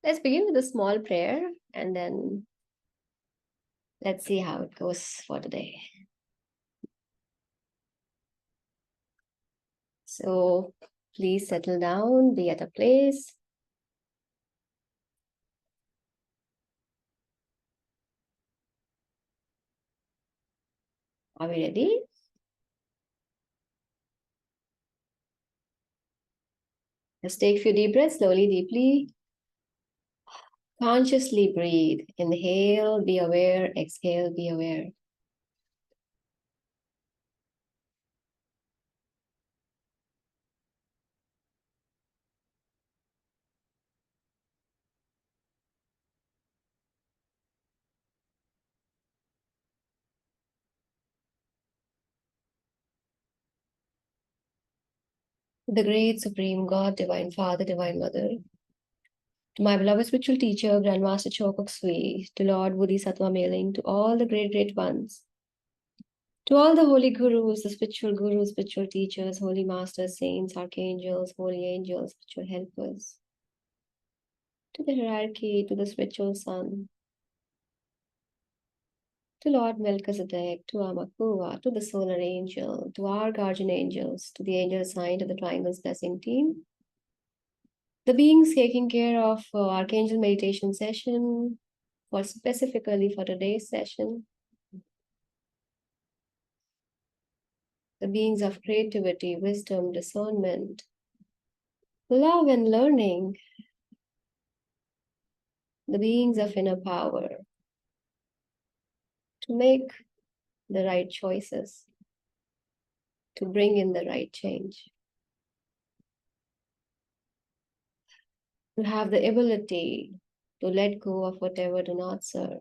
Let's begin with a small prayer and then let's see how it goes for today. So please settle down, be at a place. Are we ready? Let's take a few deep breaths, slowly, deeply. Consciously breathe. Inhale, be aware. Exhale, be aware. The great Supreme God, Divine Father, Divine Mother, to my beloved spiritual teacher, Grandmaster Chokok Sui, to Lord Bodhisattva Mailing, to all the great ones, to all the holy gurus, the spiritual teachers, holy masters, saints, archangels, holy angels, spiritual helpers, to the hierarchy, to the spiritual sun, to Lord Melchizedek, to Amakua, to the solar angel, to our guardian angels, to the angel assigned to the Triangle's blessing team, the beings taking care of Archangel meditation session, for specifically for today's session, the beings of creativity, wisdom, discernment, love and learning, the beings of inner power, to make the right choices, to bring in the right change, to have the ability to let go of whatever do not serve,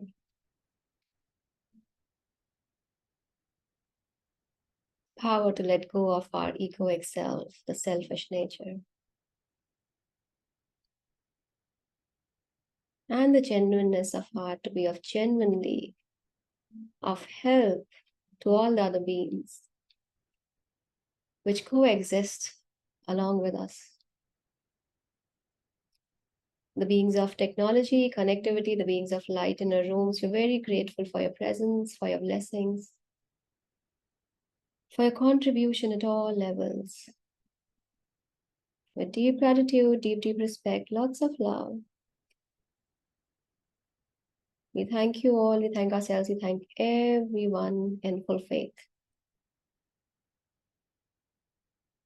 power to let go of our egoic self, the selfish nature, and the genuineness of heart to be of genuinely of help to all the other beings which coexist along with us. The beings of technology, connectivity, the beings of light in our rooms, we're very grateful for your presence, for your blessings, for your contribution at all levels. With deep gratitude, deep respect, lots of love. We thank you all, we thank ourselves, we thank everyone in full faith.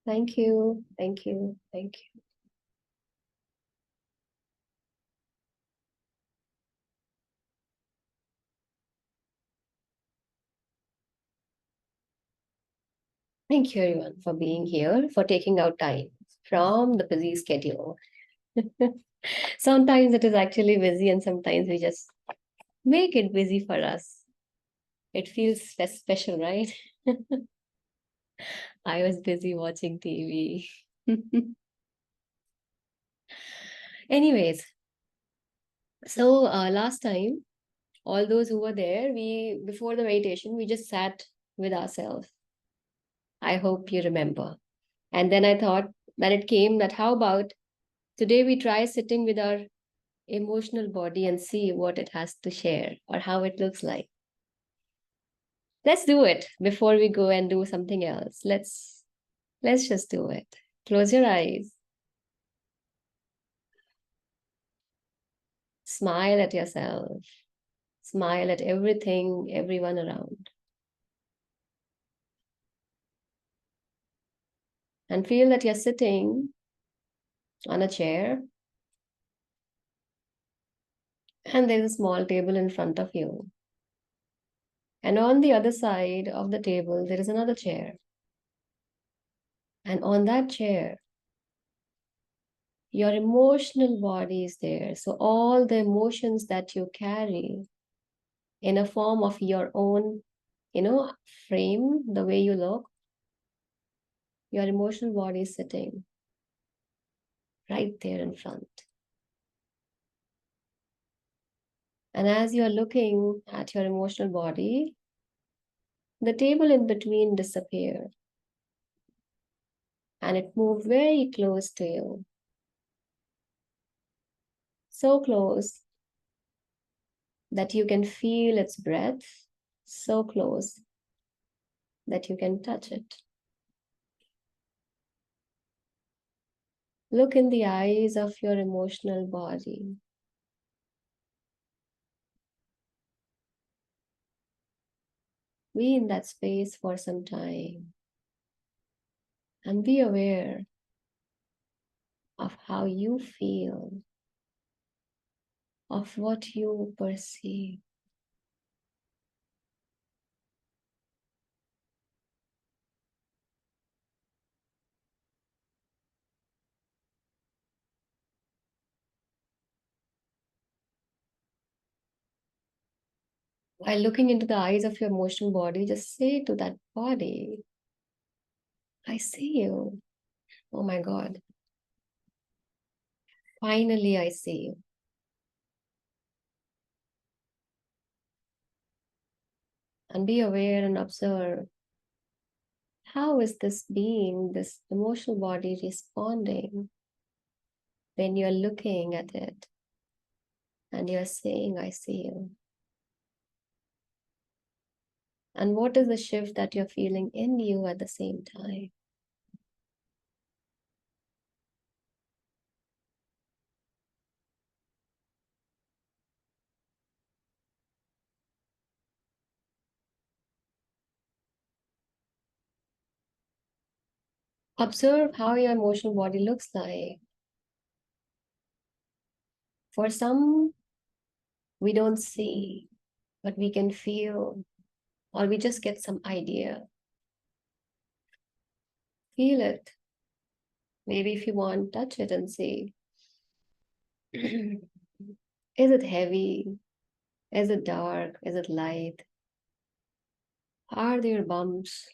Thank you, thank you, thank you. Thank you everyone for being here, for taking out time from the busy schedule. Sometimes it is actually busy and sometimes we just make it busy for us. It feels special, right? I was busy watching TV. Anyways, so last time, all those who were there, before the meditation, we just sat with ourselves. I hope you remember. And then I thought that it came that how about today we try sitting with our emotional body and see what it has to share or how it looks like. Let's do it before we go and do something else. Let's just do it. Close your eyes. Smile at yourself. Smile at everything, everyone around. And feel that you're sitting on a chair and there's a small table in front of you. And on the other side of the table, there is another chair. And on that chair, your emotional body is there. So all the emotions that you carry in a form of your own, frame, the way you look, your emotional body is sitting right there in front. And as you're looking at your emotional body, the table in between disappeared and it moved very close to you. so close that you can feel its breath, so close that you can touch it. Look in the eyes of your emotional body. Be in that space for some time and be aware of how you feel, of what you perceive. While looking into the eyes of your emotional body, just say to that body, I see you. Oh my God. Finally, I see you. And be aware and observe, how is this being, this emotional body responding when you're looking at it and you're saying, I see you? And what is the shift that you're feeling in you at the same time? Observe how your emotional body looks like. For some, we don't see, but we can feel, or we just get some idea. Feel it. Maybe if you want, touch it and see. Is it heavy? Is it dark? Is it light? Are there bumps?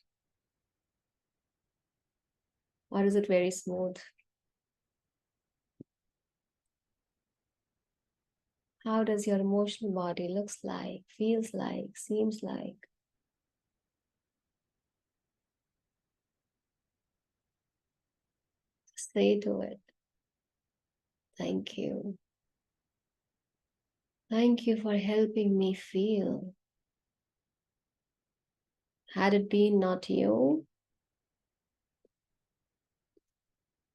Or is it very smooth? How does your emotional body looks like, feels like, seems like? Say to it, thank you. Thank you for helping me feel. Had it been not you,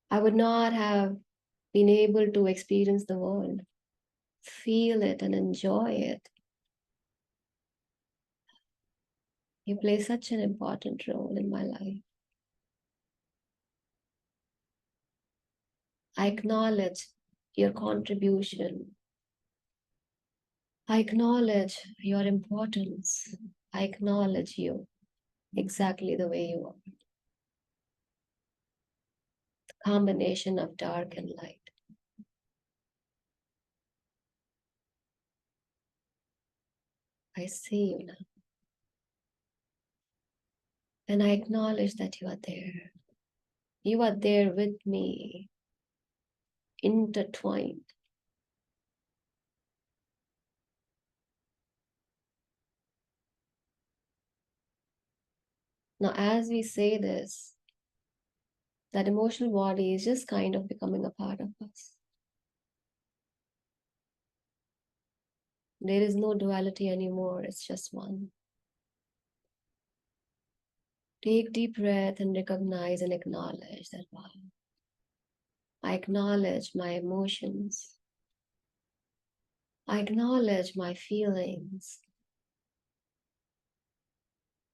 I would not have been able to experience the world, feel it and enjoy it. You play such an important role in my life. I acknowledge your contribution. I acknowledge your importance. I acknowledge you exactly the way you are. The combination of dark and light. I see you now. And I acknowledge that you are there. You are there with me, intertwined. Now, as we say this, that emotional body is just kind of becoming a part of us. There is no duality anymore, it's just one. Take deep breath and recognize and acknowledge that, wow, I acknowledge my emotions. I acknowledge my feelings.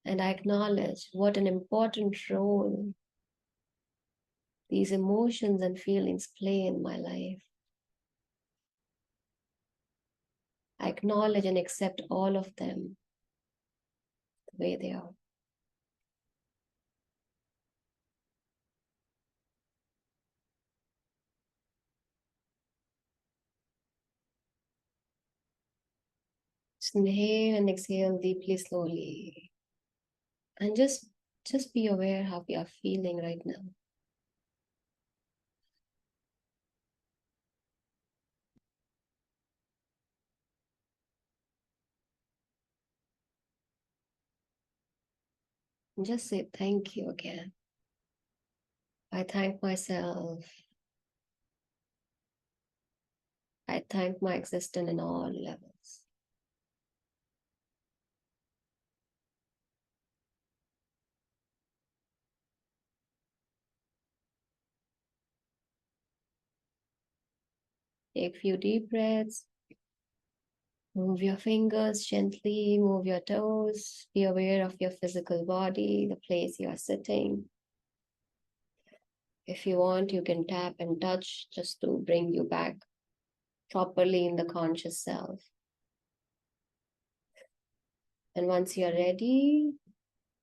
And I acknowledge what an important role these emotions and feelings play in my life. I acknowledge and accept all of them the way they are. Just inhale and exhale deeply, slowly. And just be aware how we are feeling right now. And just say thank you again. I thank myself. I thank my existence in all levels. Take a few deep breaths. Move your fingers gently, move your toes. Be aware of your physical body, the place you are sitting. If you want, you can tap and touch just to bring you back properly in the conscious self. And once you're ready,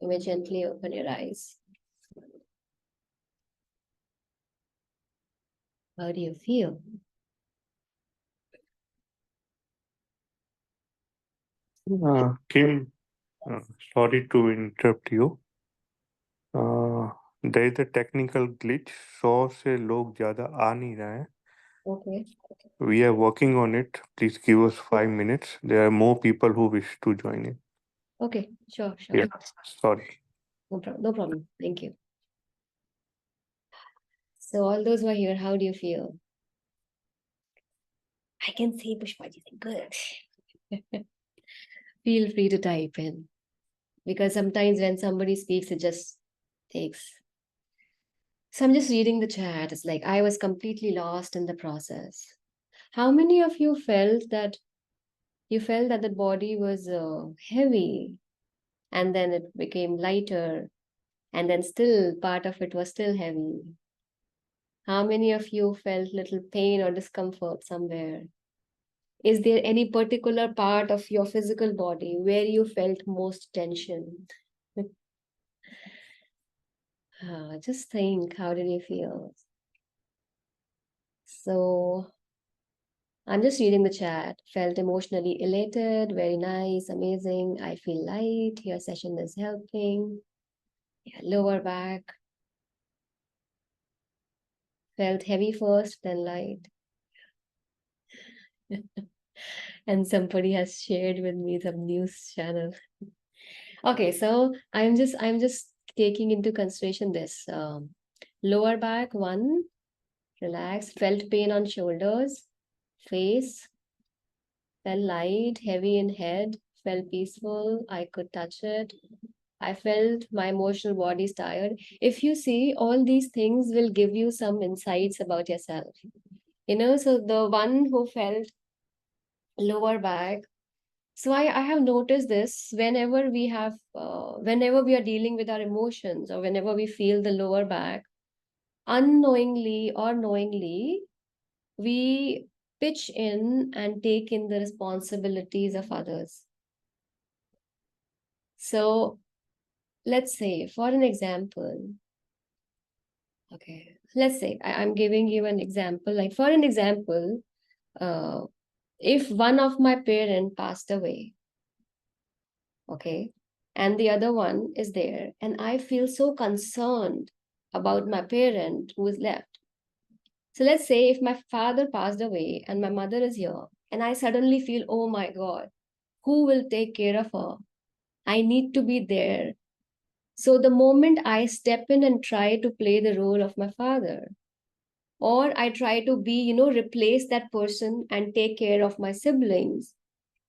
you may gently open your eyes. How do you feel? Kim, sorry to interrupt you. There is a technical glitch. 100 से लोग ज़्यादा आ नहीं रहे हैं. Okay. We are working on it. Please give us 5 minutes. There are more people who wish to join in. Okay, sure. Yeah, sorry. No problem. Thank you. So all those who are here, how do you feel? I can see Pushpaji. Good. Feel free to type in. Because sometimes when somebody speaks, it just takes. So I'm just reading the chat. It's like I was completely lost in the process. How many of you felt that the body was heavy and then it became lighter and then still part of it was still heavy? How many of you felt little pain or discomfort somewhere? Is there any particular part of your physical body where you felt most tension? Just think, how did you feel? So I'm just reading the chat. Felt emotionally elated, very nice, amazing. I feel light. Your session is helping. Yeah, lower back. Felt heavy first, then light. And somebody has shared with me some news channel. Okay, so I'm just taking into consideration this lower back one, relax, felt pain on shoulders, face, felt light, heavy in head, felt peaceful, I could touch it. I felt my emotional body's tired. If you see, all these things will give you some insights about yourself. So the one who felt lower back, so I have noticed this whenever we are dealing with our emotions or whenever we feel the lower back, unknowingly or knowingly, we pitch in and take in the responsibilities of others. So let's say, for an example, okay, let's say I'm giving you an example. Like, for an example, if one of my parent passed away, okay, and the other one is there, and I feel so concerned about my parent who is left. So let's say if my father passed away and my mother is here, and I suddenly feel, oh my God, who will take care of her? I need to be there. So the moment I step in and try to play the role of my father, or I try to replace that person and take care of my siblings,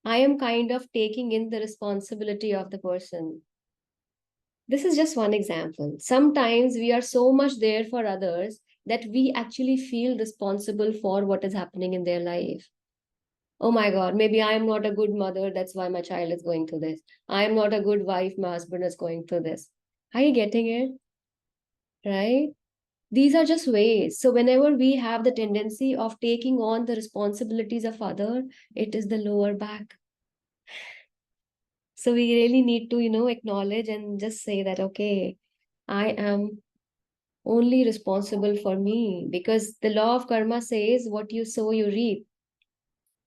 I am kind of taking in the responsibility of the person. This is just one example. Sometimes we are so much there for others that we actually feel responsible for what is happening in their life. Oh my God, maybe I am not a good mother. That's why my child is going through this. I am not a good wife. My husband is going through this. Are you getting it? Right? These are just ways. So whenever we have the tendency of taking on the responsibilities of other, it is the lower back. So we really need to, acknowledge and just say that, okay, I am only responsible for me, because the law of karma says what you sow, you reap.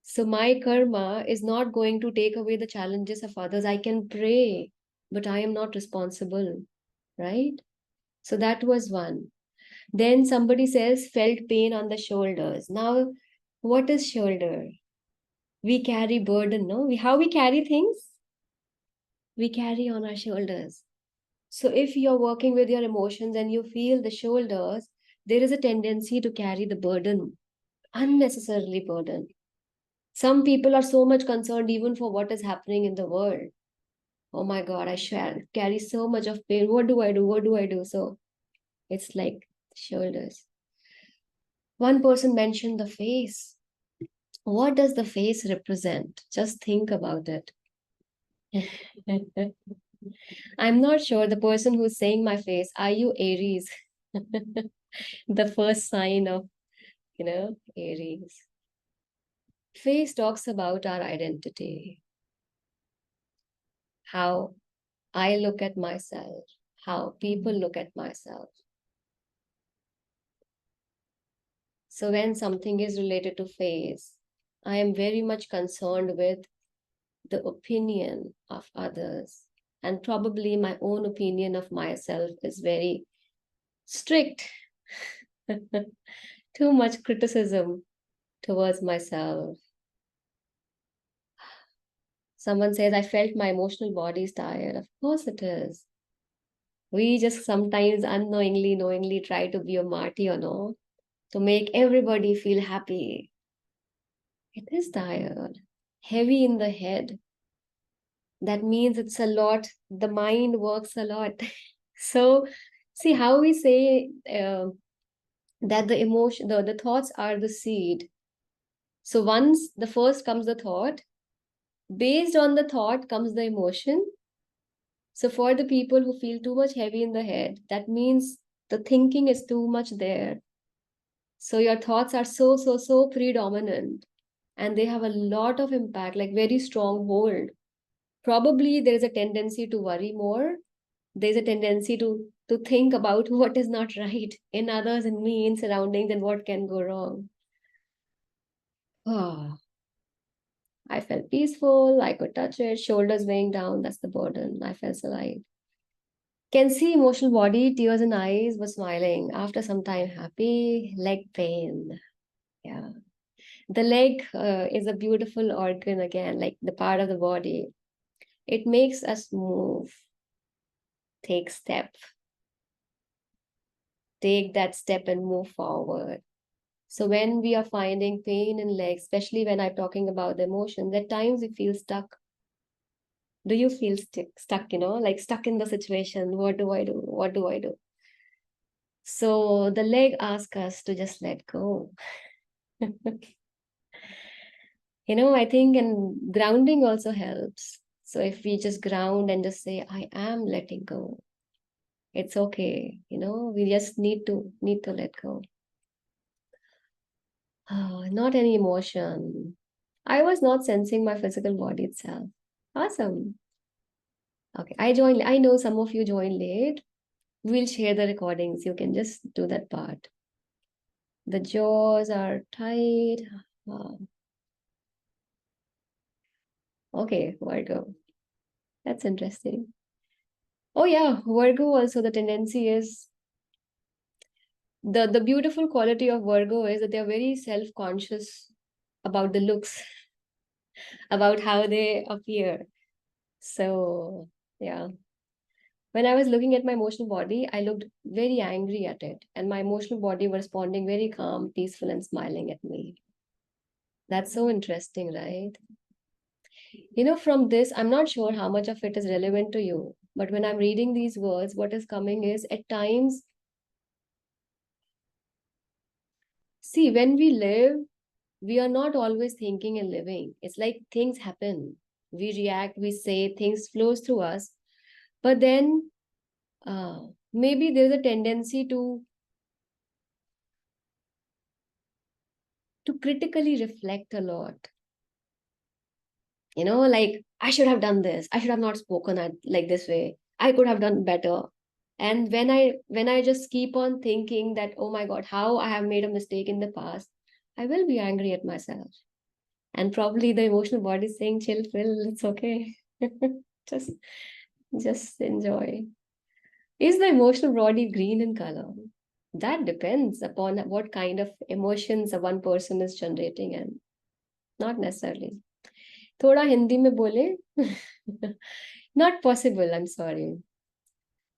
So my karma is not going to take away the challenges of others. I can pray, but I am not responsible, right? So that was one. Then somebody says felt pain on the shoulders. Now, what is shoulder? We carry burden, no? How we carry things? We carry on our shoulders. So if you're working with your emotions and you feel the shoulders, there is a tendency to carry the burden, unnecessarily burden. Some people are so much concerned even for what is happening in the world. Oh my God, I carry so much of pain. What do I do? What do I do? So it's like shoulders. One person mentioned the face. What does the face represent? Just think about it. I'm not sure. The person who's saying my face, are you Aries? The first sign of, Aries. Face talks about our identity, how I look at myself, how people look at myself. So when something is related to face, I am very much concerned with the opinion of others. And probably my own opinion of myself is very strict. Too much criticism towards myself. Someone says, I felt my emotional body is tired. Of course it is. We just sometimes unknowingly, knowingly try to be a martyr, to make everybody feel happy. It is tired, heavy in the head. That means it's a lot. The mind works a lot. So, see how we say that the emotion, the thoughts are the seed. So, once the first comes the thought, based on the thought comes the emotion. So, for the people who feel too much heavy in the head, that means the thinking is too much there. So, your thoughts are so predominant and they have a lot of impact, like very strong hold. Probably there is a tendency to worry more. There's a tendency to think about what is not right in others, in me, in surroundings, and what can go wrong. Oh, I felt peaceful. I could touch it. Shoulders weighing down. That's the burden. I felt so light. Can see emotional body, tears in eyes, was smiling. After some time, happy. Leg pain. Yeah. The leg is a beautiful organ again, like the part of the body. It makes us move, take step, take that step and move forward. So when we are finding pain in legs, especially when I'm talking about the emotions, at times we feel stuck. Do you feel stuck, like stuck in the situation? What do I do? What do I do? So the leg asks us to just let go. I think and grounding also helps. So if we just ground and just say, I am letting go, it's okay. We just need to let go. Not any emotion. I was not sensing my physical body itself. Awesome. Okay, I know some of you joined late. We'll share the recordings. You can just do that part. The jaws are tight. Uh, okay, Virgo. That's interesting. Oh yeah, Virgo also the tendency is the beautiful quality of Virgo is that they're very self-conscious about the looks, about how they appear. So yeah. When I was looking at my emotional body, I looked very angry at it, and my emotional body was responding very calm, peaceful, and smiling at me. That's so interesting, right? From this, I'm not sure how much of it is relevant to you, but when I'm reading these words, what is coming is at times, see, when we live, we are not always thinking and living. It's like things happen. We react, we say, things flows through us, but then maybe there's a tendency to critically reflect a lot. Like I should have done this, I should have not spoken like this way, I could have done better. And when I just keep on thinking that, oh my God, how I have made a mistake in the past, I will be angry at myself. And probably the emotional body is saying, chill, Phil, it's okay. just just enjoy. Is the emotional body green in color? That depends upon what kind of emotions a one person is generating, and not necessarily. थोड़ा हिंदी में बोले. Not possible, I'm sorry.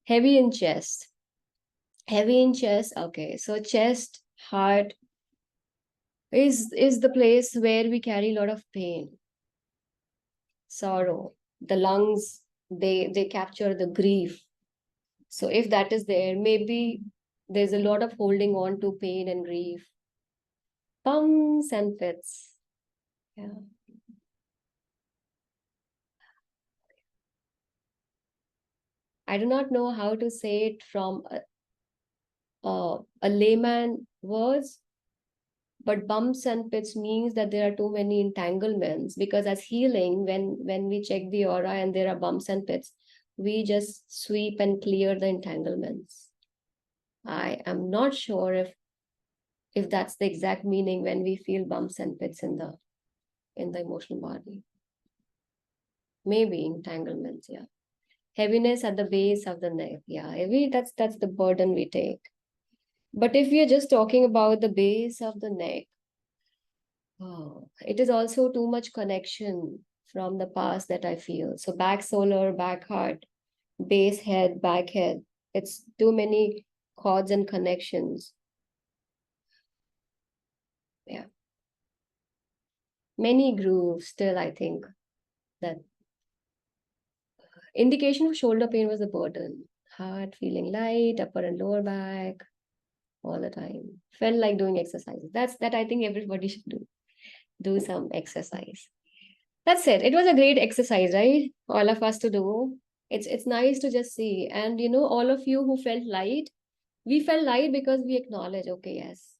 Heavy in chest. Heavy in chest. Okay, so chest, heart, is the place where we carry a lot of pain, sorrow. The lungs, they capture the grief. So if that is there, maybe there's a lot of holding on to pain and grief. Bumps and pits. Yeah. I do not know how to say it from a layman words, but bumps and pits means that there are too many entanglements, because as healing, when we check the aura and there are bumps and pits, we just sweep and clear the entanglements. I am not sure if that's the exact meaning when we feel bumps and pits in the emotional body. Maybe entanglements, yeah. Heaviness at the base of the neck, yeah. That's the burden we take. But if we are just talking about the base of the neck, oh, it is also too much connection from the past that I feel. So back solar, back heart, base head, back head. It's too many chords and connections. Yeah. Many grooves still, I think that indication of shoulder pain was a burden. Heart feeling light, upper and lower back, all the time. Felt like doing exercises. That I think everybody should do. Do some exercise. That's it. It was a great exercise, right? All of us to do. It's nice to just see. And all of you who felt light, we felt light because we acknowledge, okay, yes.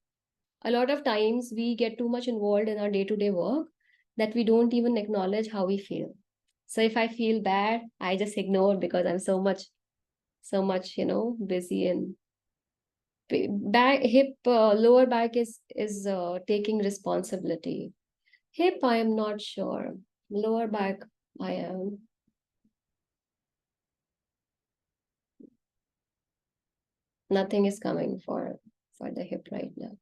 A lot of times we get too much involved in our day-to-day work that we don't even acknowledge how we feel. So if I feel bad, I just ignore because I'm so much, busy, and back hip lower back is taking responsibility. Hip, I am not sure. Lower back, I am. Nothing is coming for the hip right now.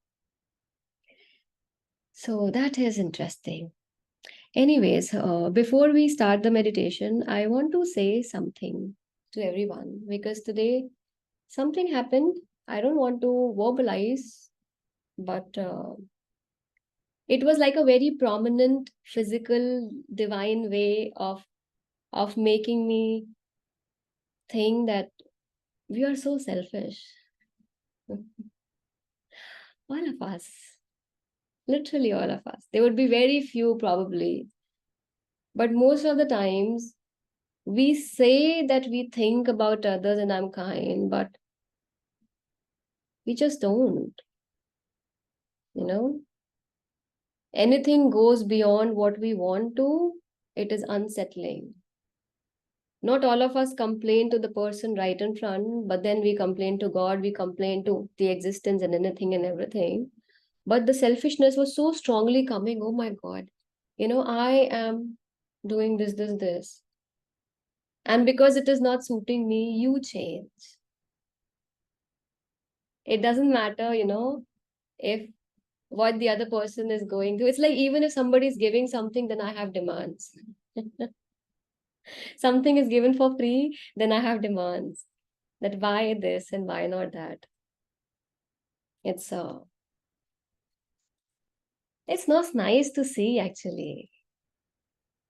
So that is interesting. Anyways, before we start the meditation, I want to say something to everyone, because today something happened. I don't want to verbalize, but it was like a very prominent physical divine way of making me think that we are so selfish. All of us, literally all of us. There would be very few probably, but most of the times we say that we think about others and I'm kind, but we just don't, you know. Anything goes beyond what we want to, it is unsettling. Not all of us complain to the person right in front, but then we complain to God, we complain to the existence and anything and everything. But the selfishness was so strongly coming, oh my God, I am doing this. And because it is not suiting me, you change. It doesn't matter, if what the other person is going through. It's like even if somebody is giving something, then I have demands. Something is given for free, then I have demands. That why this and why not that? It's it's not nice to see actually.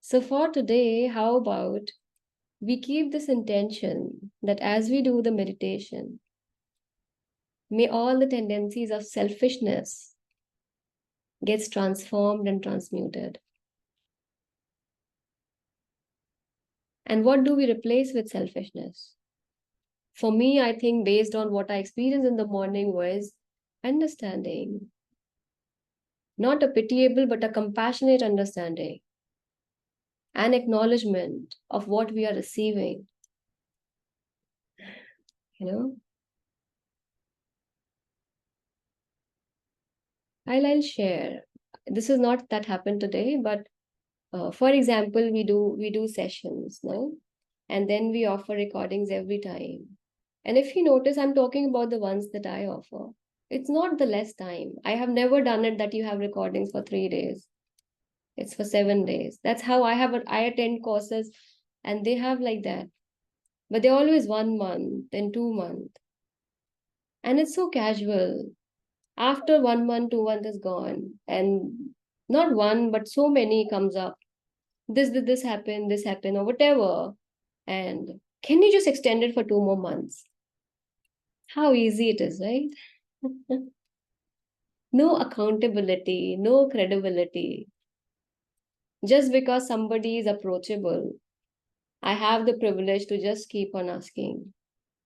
So for today, how about we keep this intention that as we do the meditation, may all the tendencies of selfishness gets transformed and transmuted. And what do we replace with selfishness? For me, I think based on what I experienced in the morning was understanding, not a pitiable but a compassionate understanding, an acknowledgement of what we are receiving. You know, I'll share. This is not that happened today, but for example, we do sessions, no, and then we offer recordings every time. And if you notice, I'm talking about the ones that I offer. It's not the less time. I have never done it that you have recordings for 3 days. It's for 7 days. That's how I attend courses and they have like that. But they're always 1 month, then 2 months. And it's so casual. After 1 month, 2 months is gone, and not one, but so many comes up. This happened, or whatever. And can you just extend it for 2 more months? How easy it is, right? No accountability, no credibility. Just because somebody is approachable, I have the privilege to just keep on asking.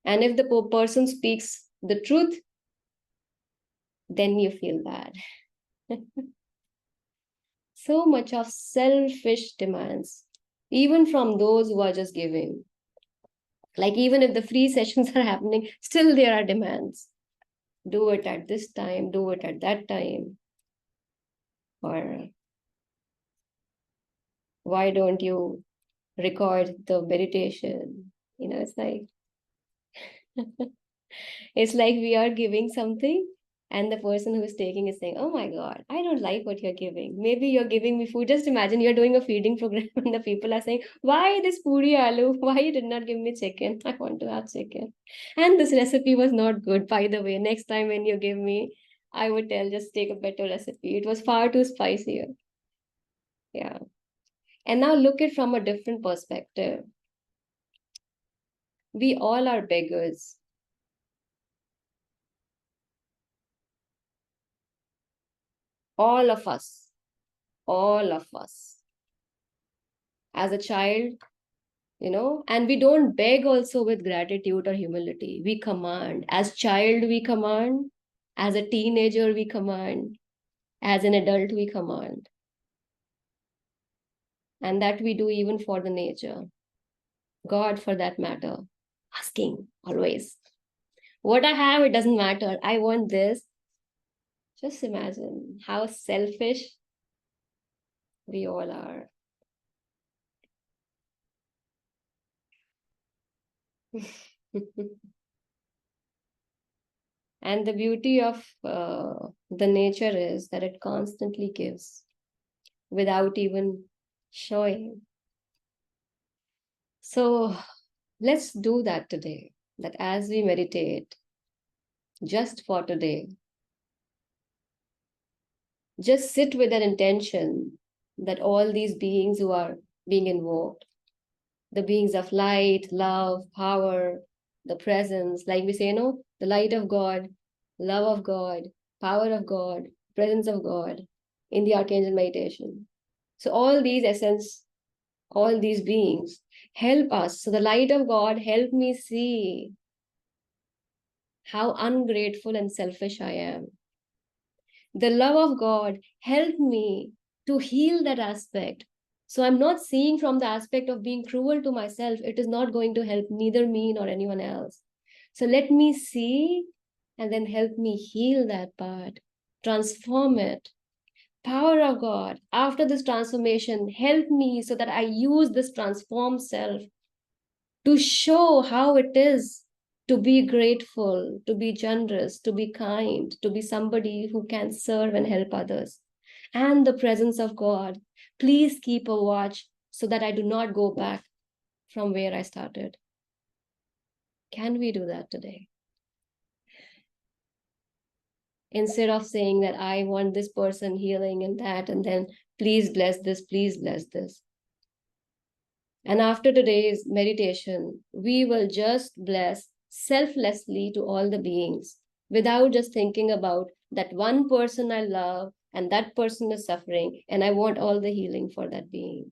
And if the person speaks the truth, then you feel bad. So much of selfish demands, even from those who are just giving. Like, even if the free sessions are happening, still there are demands. Do it at this time, do it at that time. Or why don't you record the meditation? It's like it's like we are giving something, and the person who is taking is saying, "Oh my God, I don't like what you're giving. Maybe you're giving me food." Just imagine you're doing a feeding program and the people are saying, "Why this puri aloo? Why you did not give me chicken? I want to have chicken. And this recipe was not good, by the way. Next time when you give me, I would tell just take a better recipe. It was far too spicy." Yeah. And now look it from a different perspective. We all are beggars. All of us. All of us. As a child, and we don't beg also with gratitude or humility. We command. As child, we command. As a teenager, we command. As an adult, we command. And that we do even for the nature. God, for that matter. Asking always. What I have, it doesn't matter. I want this. Just imagine how selfish we all are. And the beauty of the nature is that it constantly gives without even showing. So let's do that today. That as we meditate, just for today, just sit with an intention that all these beings who are being invoked, the beings of light, love, power, the presence, like we say, the light of God, love of God, power of God, presence of God in the Archangel meditation. So all these essence, all these beings help us. So the light of God help me see how ungrateful and selfish I am. The love of God help me to heal that aspect. So I'm not seeing from the aspect of being cruel to myself. It is not going to help neither me nor anyone else. So let me see and then help me heal that part, transform it. Power of God, after this transformation, help me so that I use this transformed self to show how it is to be grateful, to be generous, to be kind, to be somebody who can serve and help others. And the presence of God, please keep a watch so that I do not go back from where I started. Can we do that today? Instead of saying that I want this person healing and that, and then please bless this, please bless this. And after today's meditation, we will just bless selflessly to all the beings without just thinking about that one person I love and that person is suffering and I want all the healing for that being.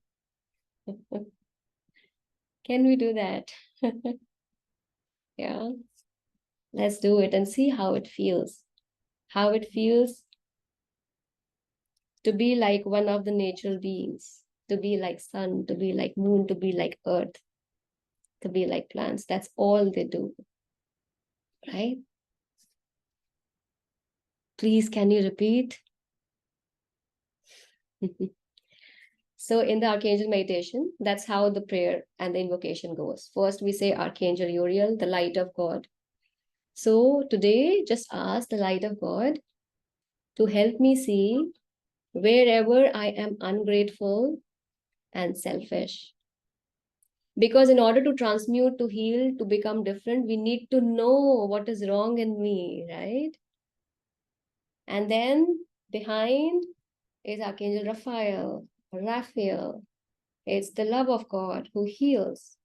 Can we do that? Yeah. Let's do it and see how it feels. How it feels to be like one of the natural beings, to be like sun, to be like moon, to be like earth, to be like plants. That's all they do, right? Please, can you repeat? So in the Archangel meditation, that's how the prayer and the invocation goes. First, we say Archangel Uriel, the light of God. So today, just ask the light of God to help me see wherever I am ungrateful and selfish. Because in order to transmute, to heal, to become different, we need to know what is wrong in me, right? And then behind is Archangel Raphael. It's the love of God who heals.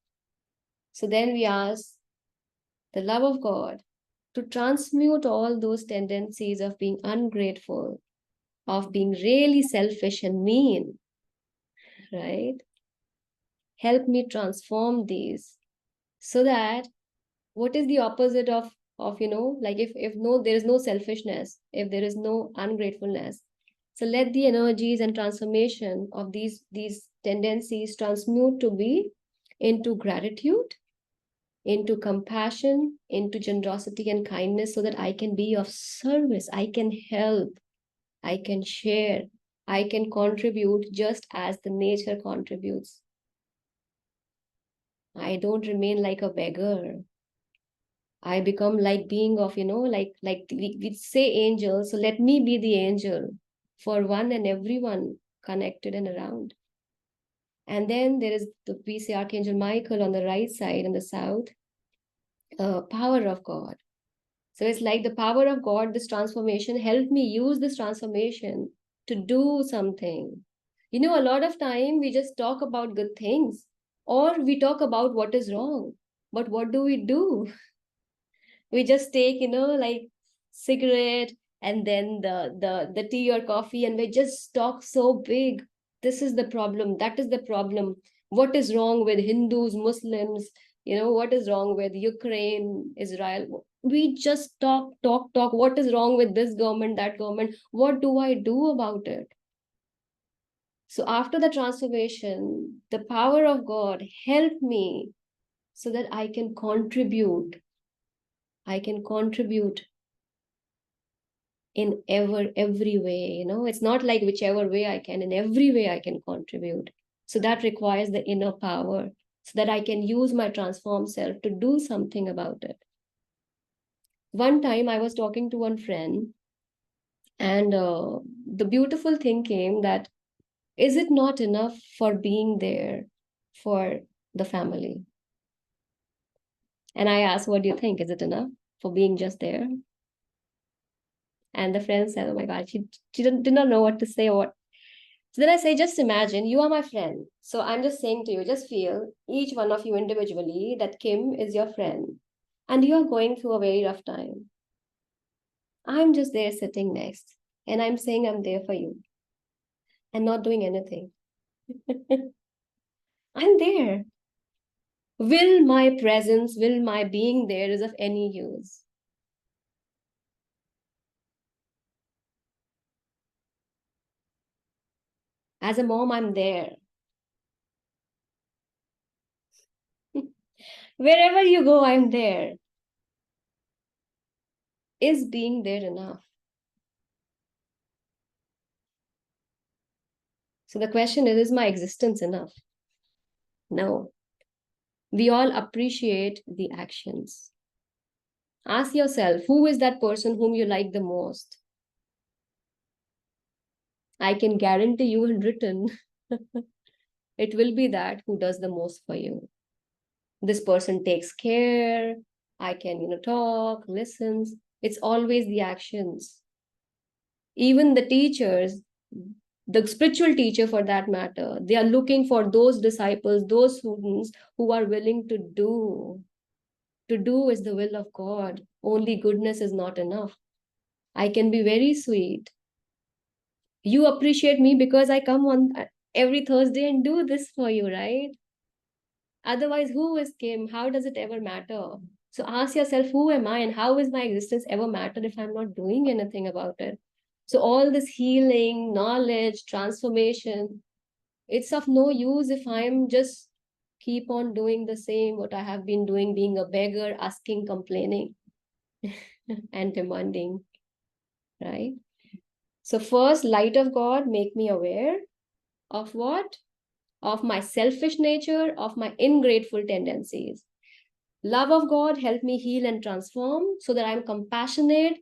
So then we ask the love of God to transmute all those tendencies of being ungrateful, of being really selfish and mean, right? Help me transform these so that what is the opposite of like if no there is no selfishness, if there is no ungratefulness, so let the energies and transformation of these tendencies transmute to be into gratitude, into compassion, into generosity and kindness, so that I can be of service, I can help, I can share, I can contribute just as the nature contributes. I don't remain like a beggar. I become like being of, like we say angel. So let me be the angel for one and everyone connected and around. And then there is we say Archangel Michael on the right side and the south, power of God. So it's like the power of God, this transformation, help me use this transformation to do something. A lot of time we just talk about good things or we talk about what is wrong. But what do? We just take like cigarette and then the tea or coffee, and we just talk so big. This is the problem, that is the problem, what is wrong with Hindus, Muslims, what is wrong with Ukraine, Israel. We just talk, what is wrong with this government, that government, what do I do about it? So after the transformation, the power of God help me so that I can contribute in every way. It's not like whichever way I can, in every way I can contribute. So that requires the inner power so that I can use my transformed self to do something about it. One time I was talking to one friend, and the beautiful thing came that, is it not enough for being there for the family? And I asked, what do you think, is it enough for being just there? And the friend said, oh my God, she did not know what to say or what. So then I say, just imagine you are my friend. So I'm just saying to you, just feel each one of you individually that Kim is your friend and you are going through a very rough time. I'm just there sitting next and I'm saying I'm there for you and not doing anything. I'm there. Will my presence, will my being there is of any use? As a mom, I'm there. Wherever you go, I'm there. Is being there enough? So the question is my existence enough? No. We all appreciate the actions. Ask yourself, who is that person whom you like the most? I can guarantee you in written, it will be that who does the most for you. This person takes care. I can, talk, listens. It's always the actions. Even the teachers, the spiritual teacher for that matter, they are looking for those disciples, those students who are willing to do. To do is the will of God. Only goodness is not enough. I can be very sweet. You appreciate me because I come on every Thursday and do this for you, right? Otherwise, who is Kim? How does it ever matter? So ask yourself, who am I and how is my existence ever matter if I'm not doing anything about it? So all this healing, knowledge, transformation, it's of no use if I'm just keep on doing the same, what I have been doing, being a beggar, asking, complaining, and demanding, right? So first, light of God, make me aware of what? Of my selfish nature, of my ungrateful tendencies. Love of God, help me heal and transform so that I'm compassionate,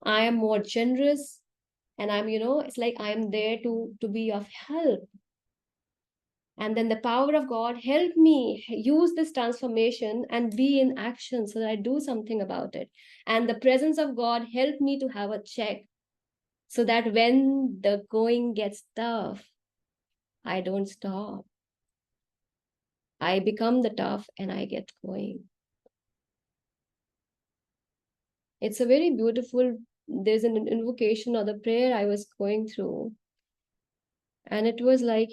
I am more generous, and I'm, it's like I'm there to be of help. And then the power of God help me use this transformation and be in action so that I do something about it. And the presence of God help me to have a check so that when the going gets tough, I don't stop. I become the tough and I get going. It's a very beautiful, there's an invocation or the prayer I was going through. And it was like,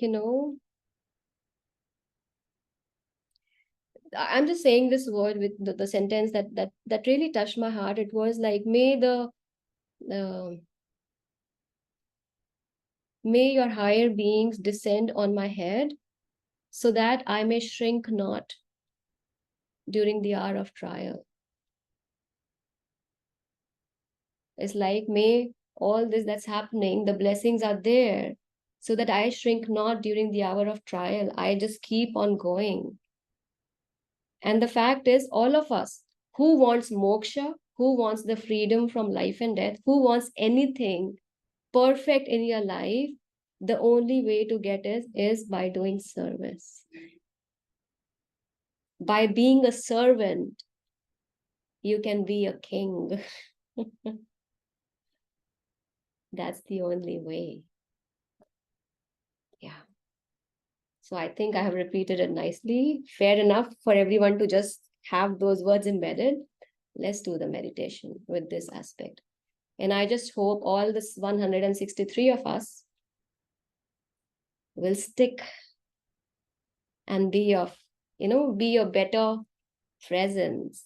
I'm just saying this word with the sentence that really touched my heart. It was like, may your higher beings descend on my head so that I may shrink not during the hour of trial. It's like, may all this that's happening, the blessings are there so that I shrink not during the hour of trial. I just keep on going. And the fact is, all of us who wants moksha, who wants the freedom from life and death, who wants anything perfect in your life, the only way to get it is by doing service. By being a servant, you can be a king. That's the only way. Yeah. So I think I have repeated it nicely. Fair enough for everyone to just have those words embedded. Let's do the meditation with this aspect. And I just hope all this 163 of us will stick and be a better presence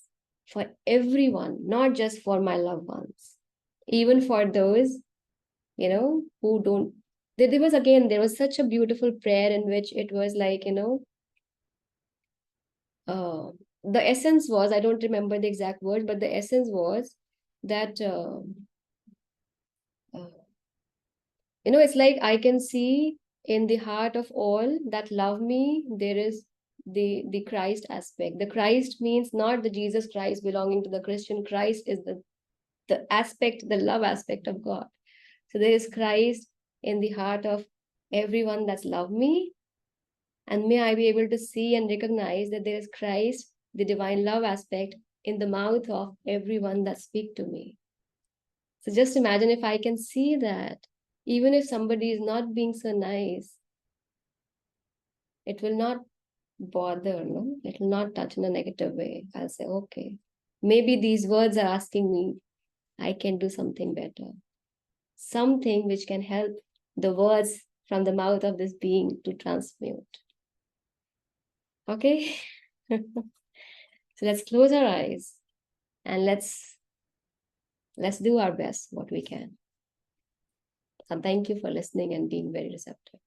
for everyone, not just for my loved ones, even for those, who don't. There was such a beautiful prayer in which it was like, uh, the essence was, I don't remember the exact word, but the essence was that, uh, it's like I can see in the heart of all that love me, there is the Christ aspect. The Christ means not the Jesus Christ belonging to the Christian. Christ is the aspect, the love aspect of God. So there is Christ in the heart of everyone that's loved me. And may I be able to see and recognize that there is Christ, the divine love aspect, in the mouth of everyone that speak to me. So just imagine if I can see that, even if somebody is not being so nice, it will not bother, no? It will not touch in a negative way. I'll say, okay, maybe these words are asking me, I can do something better. Something which can help the words from the mouth of this being to transmute. Okay? So let's close our eyes and let's do our best what we can. And thank you for listening and being very receptive.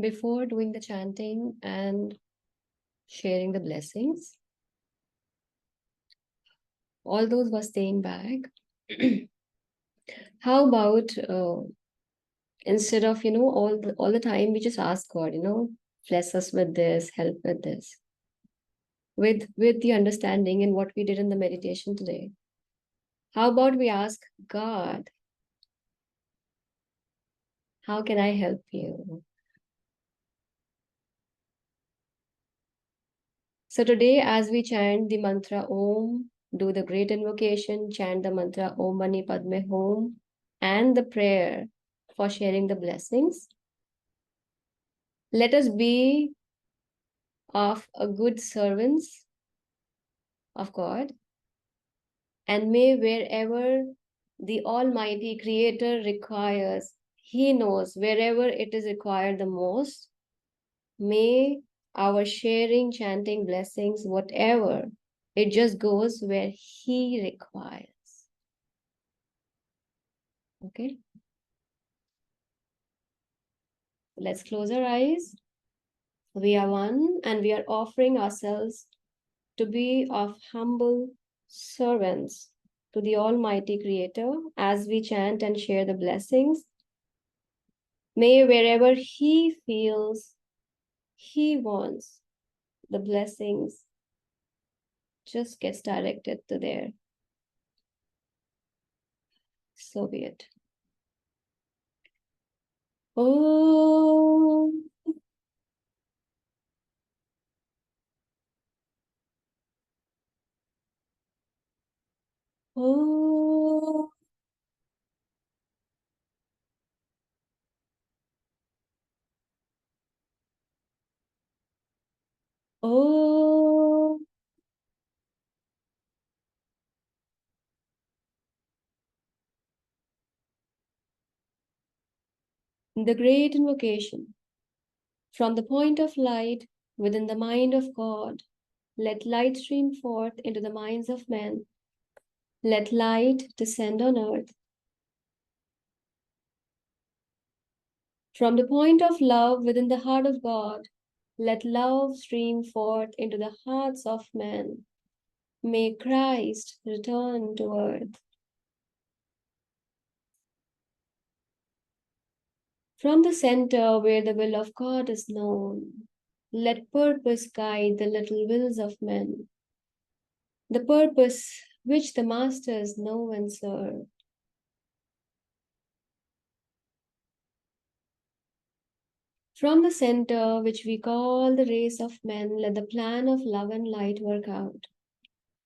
Before doing the chanting and sharing the blessings, all those who are staying back, how about instead of all the time we just ask God, bless us with this, help with this, with the understanding in what we did in the meditation today. How about we ask God, how can I help you? So today, as we chant the mantra Om, do the great invocation, chant the mantra Om Mani Padme Hum, and the prayer for sharing the blessings, let us be of a good servants of God, and may wherever the Almighty Creator requires, He knows wherever it is required the most, may our sharing, chanting blessings, whatever, it just goes where He requires. Okay? Let's close our eyes. We are one and we are offering ourselves to be of humble servants to the Almighty Creator as we chant and share the blessings. May wherever he feels he wants the blessings just gets directed to there. So be it. Oh, oh, oh. The great invocation. From the point of light within the mind of God, let light stream forth into the minds of men. Let light descend on earth. From the point of love within the heart of God, let love stream forth into the hearts of men. May Christ return to earth. From the center where the will of God is known, let purpose guide the little wills of men, the purpose which the masters know and serve. From the center which we call the race of men, let the plan of love and light work out,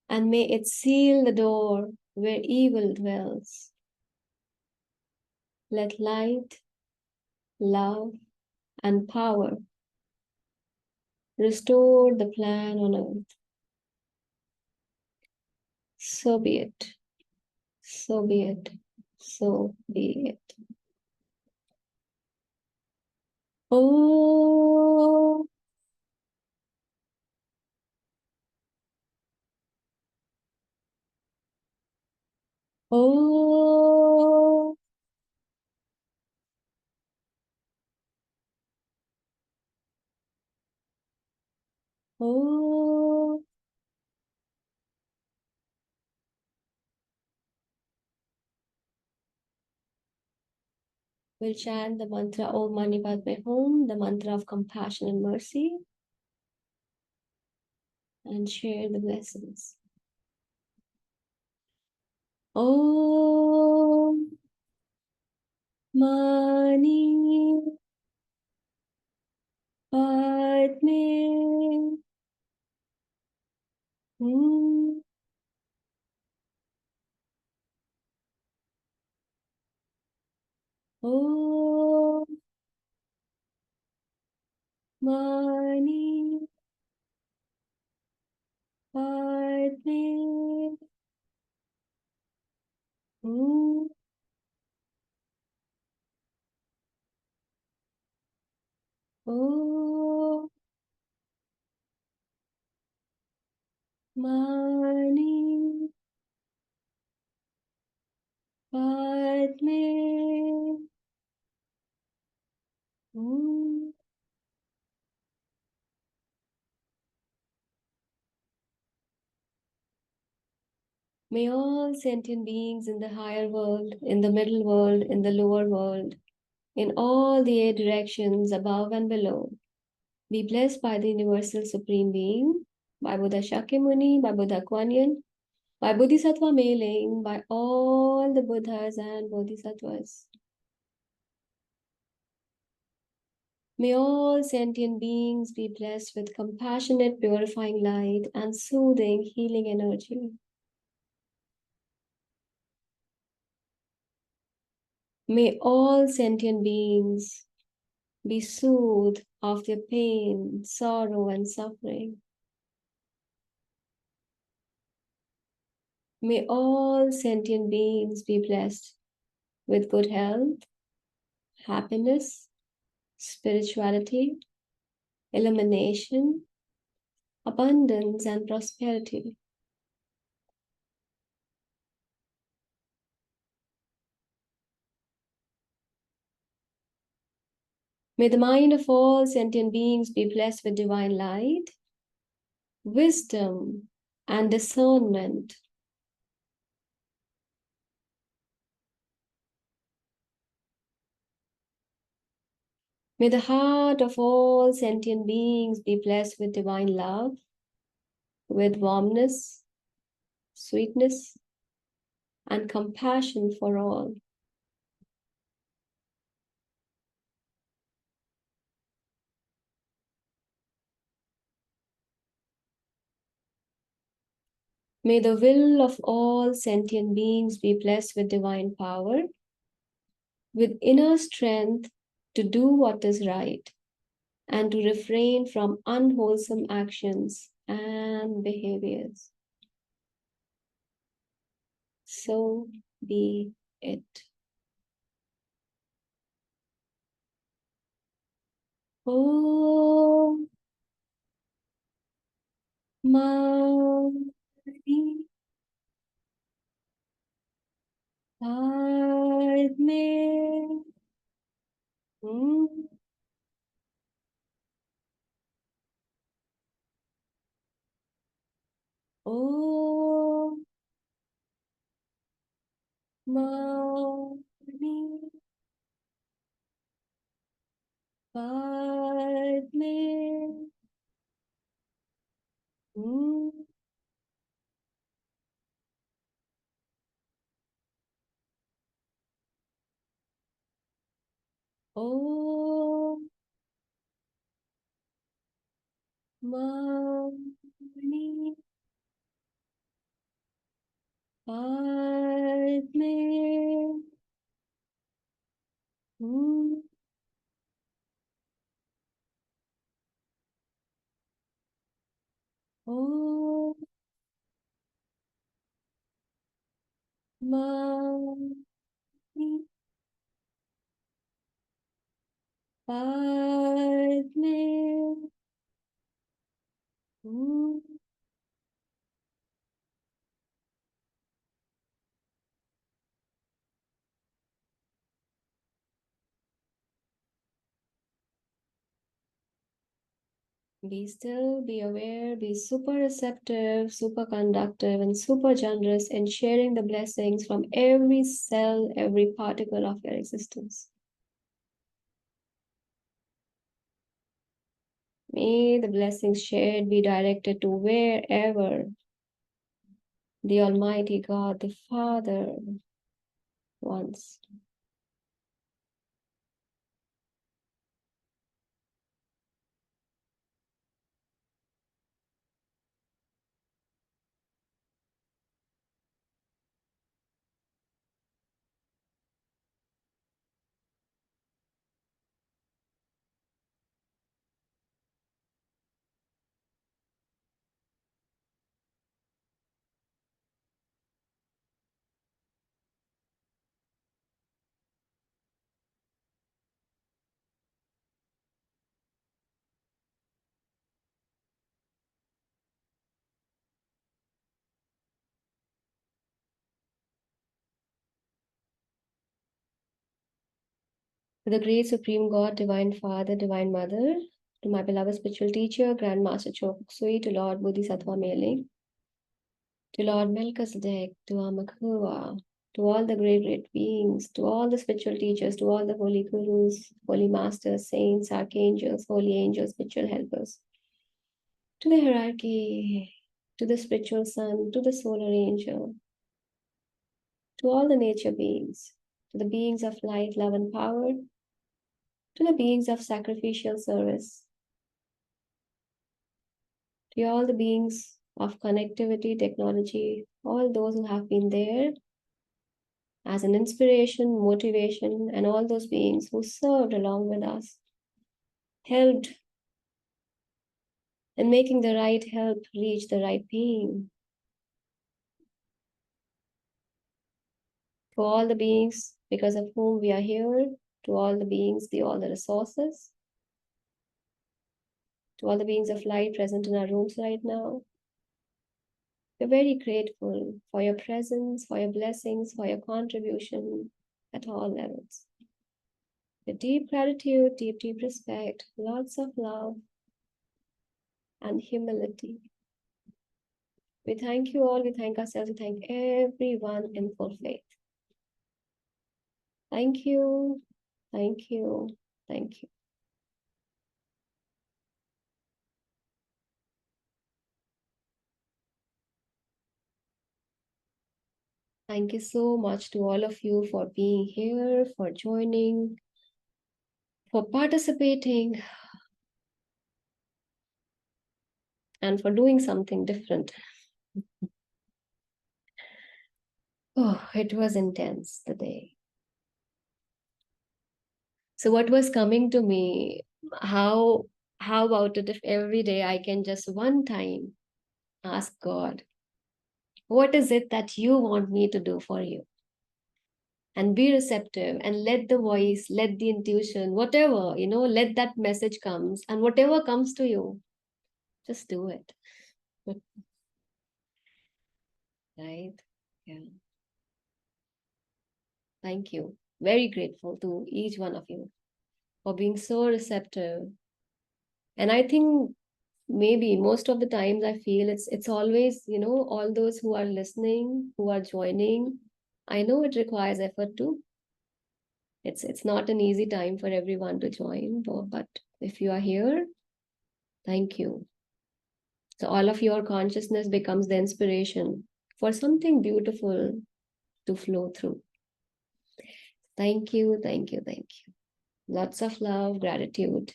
and may it seal the door where evil dwells. Let light, love, and power restore the plan on earth. So be it. So be it. So be it. Oh, oh, oh. We'll chant the mantra Om Mani Padme Hum, the mantra of compassion and mercy, and share the blessings. Om Mani Padme Hum. Om Mani Padme Hum. Om Mani Padme Hum. May all sentient beings in the higher world, in the middle world, in the lower world, in all the eight directions above and below, be blessed by the Universal Supreme Being, by Buddha Shakyamuni, by Buddha Kuan Yin, by Bodhisattva Mei-Ling, by all the Buddhas and Bodhisattvas. May all sentient beings be blessed with compassionate, purifying light and soothing, healing energy. May all sentient beings be soothed of their pain, sorrow, and suffering. May all sentient beings be blessed with good health, happiness, spirituality, illumination, abundance, and prosperity. May the mind of all sentient beings be blessed with divine light, wisdom, and discernment. May the heart of all sentient beings be blessed with divine love, with warmness, sweetness, and compassion for all. May the will of all sentient beings be blessed with divine power, with inner strength to do what is right and to refrain from unwholesome actions and behaviors. So be it. Om Mani Padme Hum. Om Mani Padme Hum. Om Mani Padme Hum. Om Mani Padme Hum. Be still, be aware, be super receptive, super conductive, and super generous in sharing the blessings from every cell, every particle of your existence. May the blessings shared be directed to wherever the Almighty God, the Father, wants. To the great Supreme God, Divine Father, Divine Mother, to my beloved spiritual teacher, Grandmaster Choksui, to Lord Bodhisattva Mele, to Lord Melchizedek, to Amakua, to all the great beings, to all the spiritual teachers, to all the holy gurus, holy masters, saints, archangels, holy angels, spiritual helpers, to the hierarchy, to the spiritual sun, to the solar angel, to all the nature beings, to the beings of light, love, and power, to the beings of sacrificial service, to all the beings of connectivity, technology, all those who have been there as an inspiration, motivation, and all those beings who served along with us, helped in making the right help reach the right being. To all the beings because of whom we are here, to all the beings, all the resources, to all the beings of light present in our rooms right now. We're very grateful for your presence, for your blessings, for your contribution at all levels. With deep gratitude, deep respect, lots of love and humility. We thank you all, we thank ourselves, we thank everyone in full faith. Thank you, thank you, thank you. Thank you so much to all of you for being here, for joining, for participating, and for doing something different. Oh, it was intense today. So what was coming to me, how about it if every day I can just one time ask God, what is it that you want me to do for you? And be receptive and let the voice, let the intuition, whatever, let that message comes, and whatever comes to you, just do it. Right? Yeah. Thank you. Very grateful to each one of you for being so receptive. And I think maybe most of the times I feel it's always, all those who are listening, who are joining. I know it requires effort too. It's not an easy time for everyone to join, but if you are here, thank you. So all of your consciousness becomes the inspiration for something beautiful to flow through. Thank you, thank you, thank you. Lots of love, gratitude,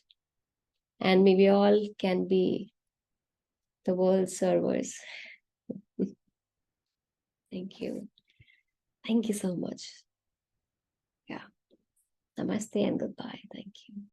and maybe we all can be the world's servers. Thank you. Thank you so much. Yeah. Namaste and goodbye. Thank you.